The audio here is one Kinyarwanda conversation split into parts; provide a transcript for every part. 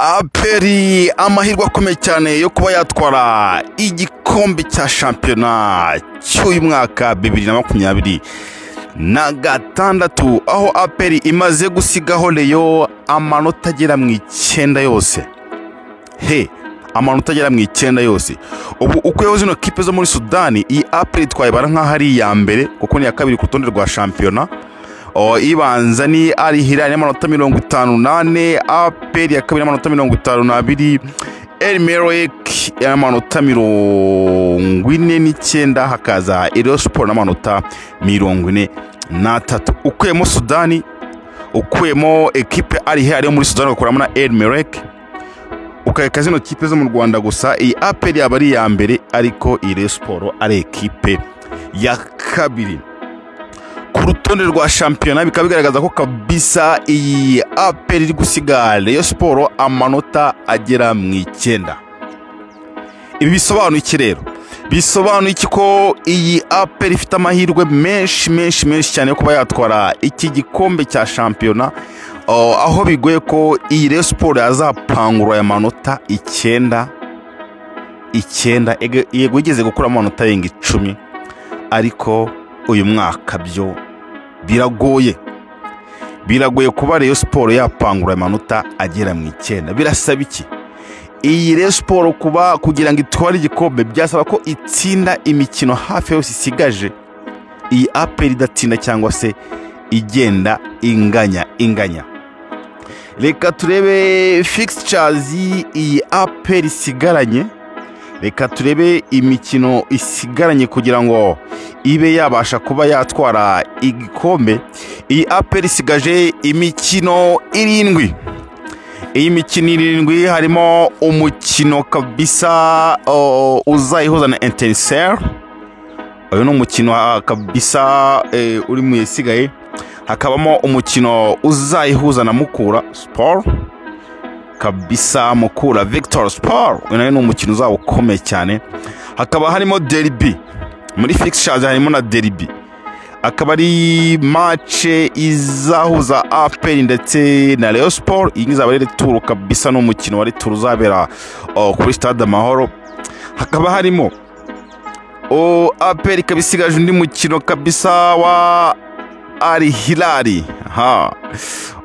Aperi amahirwe akomeye cyane yo kuba yatwara igikombe cya shampiyona cy'uyu mwaka 2026, aho Aperi imaze gusigaho Rayon amanota agera mu 9 yose. Amanota agera mu 9 yose. Ubu uko zino kipe zo muri Sudani, iyi Aperi twayibara nk'aho ari iya mbere kuko ni ya kabiri ku rutonde rwa shampiyona. Ibanza ni Al Hilal y'amanota 58, Aperi ya kabiri y'amanota 52, El Merreikh y'amanota 49, hakaza Rayon Sport n'amanota 43. Ukuyemo Sudani, ukuyemo ekipe Al Hilal yo muri Sudani ukuramo na El Merreikh, ukayeka zino kipe zo mu Rwanda gusa, iyi Aperi yaba ari ya mbere ariko Rayon Sport ari ekipe ya kabiri ku rutonde rwa shampiyona. Bikaba bigaragaza ko kabisa iyi Aperi iri gusiga Rayon Sport amanota agera mu 9. Ibi bisobanuye iki rero? Bisobanuye iki ko iyi Aperi ifite amahirwe menshi cyane yo kuba yatwara iki gikombe cya shampiyona, aho bigoye ko iyi Rayon Sport yazapangura aya manota 9. Yego igeze gukura amanota yenga 10, ariko uyu mwaka byo biragoye kuba Rayon Sport yapangura amanota agera mu 9. Birasaba iki? Iyi Rayon Sport kugira ngo itware igikombe byasaba ko itsinda imikino hafi yose isigaje, iyi Aperi idatsinda cyangwa se igenda inganya. Reka turebe fixtures iyi Aperi isigaranye, reka turebe imikino isigaranye kugira ngo ibe yabasha kuba yatwara igikombe. Iyi Aperi isigaje imikino 7. Iyi mikino 7 harimo umukino kabisa uzayihuza na Etincelle. Uyu ni umukino kabisa uri mu yisigaye. Hakabamo umukino uzayihuza na Mukura Sport kabisa, Mukura Victor Sport. Uyu ni umukino uzaba ukomeye cyane. Hakaba harimo derby muri fixtures, harimo na derby. Akaba ari match izahuza Aperi ndetse na Rayon Sport. Iyi izaba ari tour kabisa, n'umukino wari tour uzabera kuri Stade Amahoro. Hakaba harimo Aperi kabisigaje undi mukino kabisa wa Al Hilal.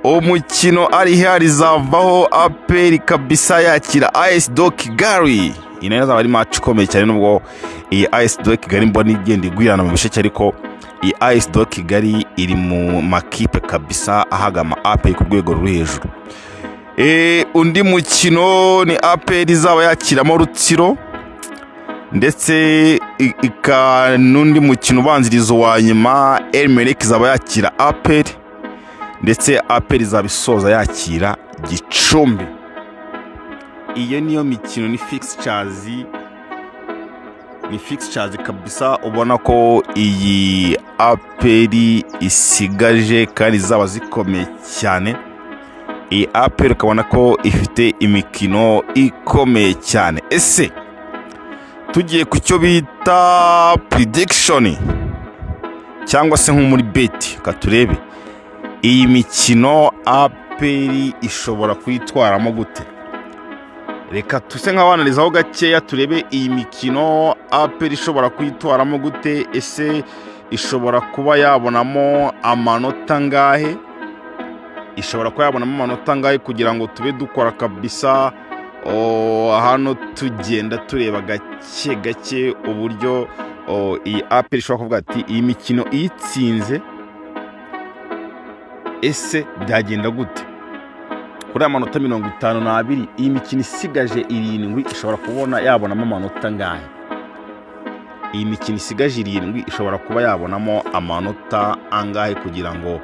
Umukino Al Hilal izavaho Aperi kabisa yakira AS do Kigali. Ina yazaba ari match ikomeye cyane, nubwo iyi AS do Kigali mbona igenda igwirana mu bisheke, ariko iyi AS do Kigali iri mu makipe kabisa ahagama Aperi ku rwego ruri hejuru. Undi mukino ni Aperi izaba yakiramo Rutsiro, ndetse n'undi mukino ubanzirizo wa nyuma El Merreikh izaba yakira Aperi, ndetse Aperi izaba isoza yakira Gicumbi. Iyo niyo mikino, ni fixtures kabisa ubona ko iyi Aperi isigaje kandi zaba zikomeye cyane. Iyi Aperi ukabona ko ifite imikino ikomeye cyane. Ese tugiye ku cyo bita prediction cyangwa se nko muri bet, katurebe iyi mikino Aperi ishobora kwitwaramo gute. Reka tuse nk'abanalizaho gakeya turebe iyi mikino Aperi ishobora kwitwaramo gute. Ese ishobora kuba yabonamo amanota ngahe? Kugira ngo tube dukora kabisa hano tugenda tureba gake uburyo iyi Aperi ishobora kuvuga ati iyi mikino iyitsinze ese byagenda gute. Kuri amanota 52, iyi mikino isigaje 7 ishobora kubona yabonamo amanota ngahe? Iyi mikino isigaje 7 ishobora kuba yabonamo amanota angahe, kugira ngo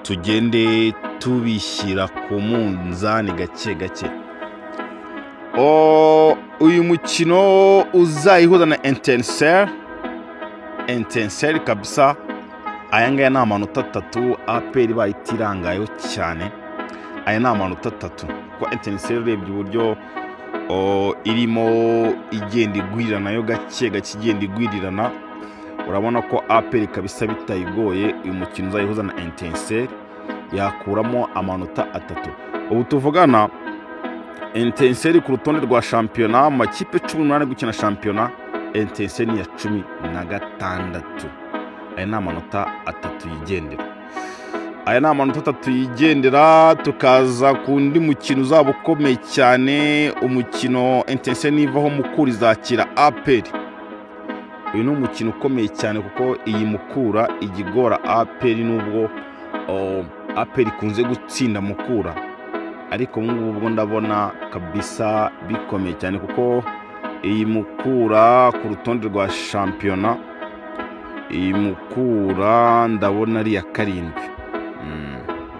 tugende tubishyira ku munzani gake. Uyu mukino uzayihuza na Etincelle kabisa, aya ngaya ni amanota 3 Aperi bayitirangayo cyane. Aya ni amanota 3 kuko Etincelle urebye uburyo irimo igenda igwirirana yo gake igenda igwirirana, urabona ko Aperi kabisa bitayigoye uyu mukino uzayihuza na Etincelle yakuramo amanota 3. Ubu tuvugana Etincelle ku rutonde rwa shampiyona mu makipe 18 gukina shampiyona, Etincelle ni ya 16. Aya ni amanota 3 yigendera. Tukaza ku ndi mukino uzaba ukomeye cyane, umukino Etincelle nivaho Mukura izakira APR. Uyu ni umukino ukomeye cyane kuko iyi Mukura igigora APR, nubwo APR ikunze gutsinda Mukura, ariko ubwo ndabona kabisa bikomeye cyane kuko iyi Mukura ku rutonde rwa shampiyona, iyi Mukura ndabona ari ya 7.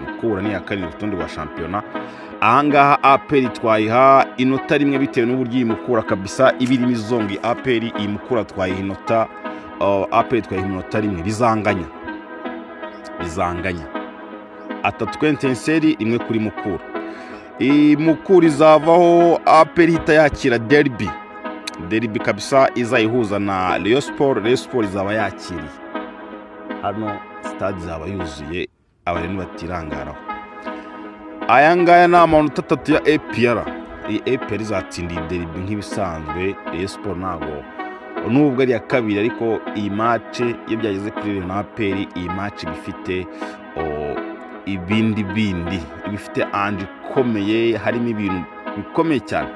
Mukura ni ya 7 rutonde rwa shampiyona. Ahangaha APR twayiha inota rimwe bitewe n'uburyo iyi Mukura kabisa ibirimo izongi. APR iyi Mukura twayiha inota, APR twayiha inota rimwe, bizanganya 3 kuri Etincelle, 1 kuri Mukura. Iyi Mukura izavaho APR ihita yakira derby kabisa, izayihuza na Rayon Sport izaba yakiriye hano, stade izaba yuzuye, abareni batirangaraho. Aya ngaya ni amanota 3 ya APR. Iyi APR izatsinda iyi derby nk'ibisanzwe. Rayon Sport ntabwo, nubwo ari ya 2, ariko iyi match iyo byageze kuri Rayon na APR, iyi match bifite ibindi bifite anje ikomeye, harimo ibintu bikomeye cyane.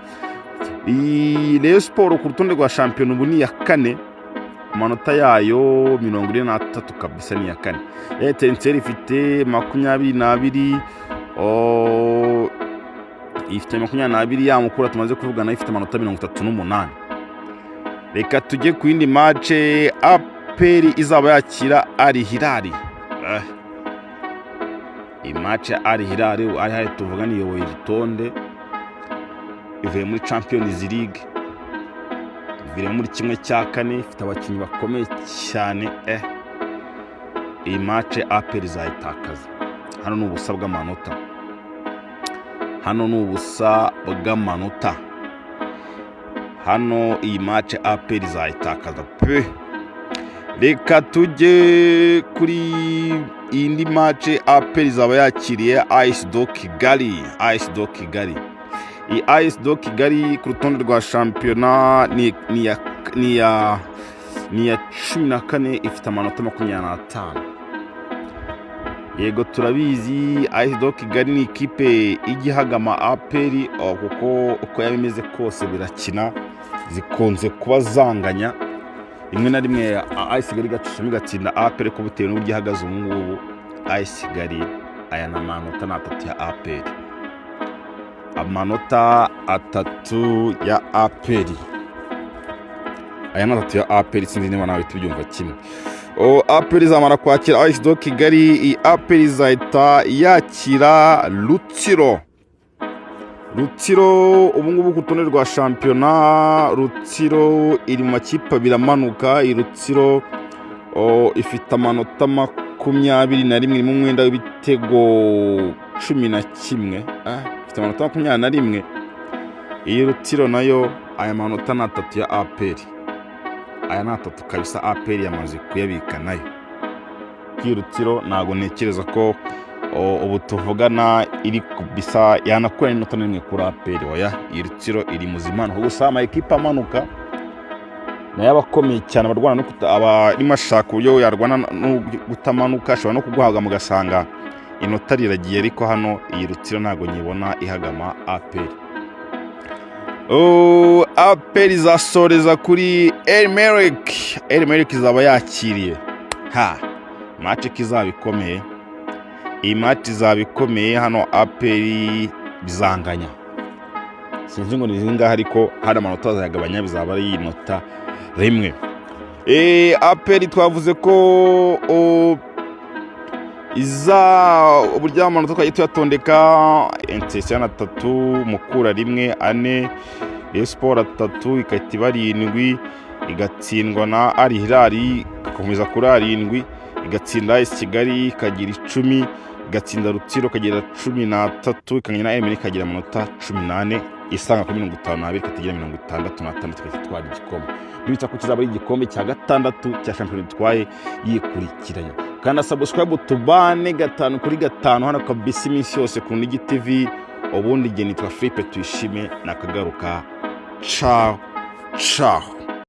Iyi Rayon Sport ku rutonde rwa shampiyona ubu ni ya 4, amanota yayo 43 kabisa, ni ya 4. Etincelle ifite 22, ifite 22. Ya Mukura tumaze kuvugana ifite amanota 38. Reka tujye ku yindi match, APR izaba yakira Al Hilal. Iyi match ya Al Hilal tuvuga ni yoboye irutonde, ivuye muri Champions League, ivuye muri 1/4, ifite abakinnyi bakomeye cyane. Iyi match APR izayitakaza. Hano ni ubusa bw'amanota. Hano iyi match APR izayitakaza pe. Reka tujye kuri indi match, APR izaba yakiriye AS do Kigali. Iyi AS do Kigali ku rutonde rwa shampiyona ni ya 14, ifite amanota 25. Yego turabizi AS do Kigali ni ikipe igihagama APR, kuko uko yabimeze kose birakina, zikunze kuba zanganya. Rimwe na rimwe AS Kigali gacishamo igatsinda APR, ko bitewe n'uburyo ihagaze ubu ngubu. AS Kigali aya ni amanota 3 ya APR. Amanota 3 ya APR. Aya ni 3 ya APR, sinzi niba nawe tubyumva kimwe. APR izamara kwakira AS do Kigali. Iyi APR izahita yakira Rutsiro. Ubu ngubu ku rutonde rwa shampiyona, Rutsiro iri mu makipe 2 amanuka. Iyi Rutsiro ifite amanota 21, irimo umwenda w'ibitego 11, ifite amanota 21. Iyi Rutsiro nayo aya manota ni 3 ya APR. Aya ni 3 kabisa, APR yamaze kuyabika nayo. Iyi Rutsiro ntabwo ntekereza ko ubu tuvugana iri kubisa yanakora inota 1 kuri APR. Oya, iyi Rutsiro iri muzima. Gusa ama ekipa amanuka nayo abakomeye cyane, abarwana no abarimo ashaka uburyo yarwana no gutamanuka, ashobora no kuguhaga mugasanga inota riragiye, ariko hano iyi Rutsiro ntabwo nyibona ihagama APR. APR izasoreza kuri El Merreikh izaba yakiriye. Match kizaba ikomeye. Iyi match izaba ikomeye. Hano APR bizanganya, sinzi ngo nizinga, ariko hari amanota azagabanya, bizaba ari inota rimwe. APR twavuze ko uburyo amanota twagiye tuyatondeka: Etincelle 3, Mukura 1, 4, Rayon Sport 3, ikahita iba 7, igatsindwa na Al Hilal, igakomeza kuri 7, igatsinda AS Kigali ikagira 10, igatsinda Rutsiro ikagira 13, ikanganya na Emiri ikagira amanota 18, isanga kuri 52, ikagira 66, ikatwara igikombe. Bitsa ko kizaba ari igikombe cya 6 cya shampiyona twaye yikurikiranya. Kandi subscribe tubane 5 kuri 5 hano kabisa iminsi yose ku Nigi TV. ubundi igihe nitwa Philippe Tuyishime nakagaruka. Ciao ciao.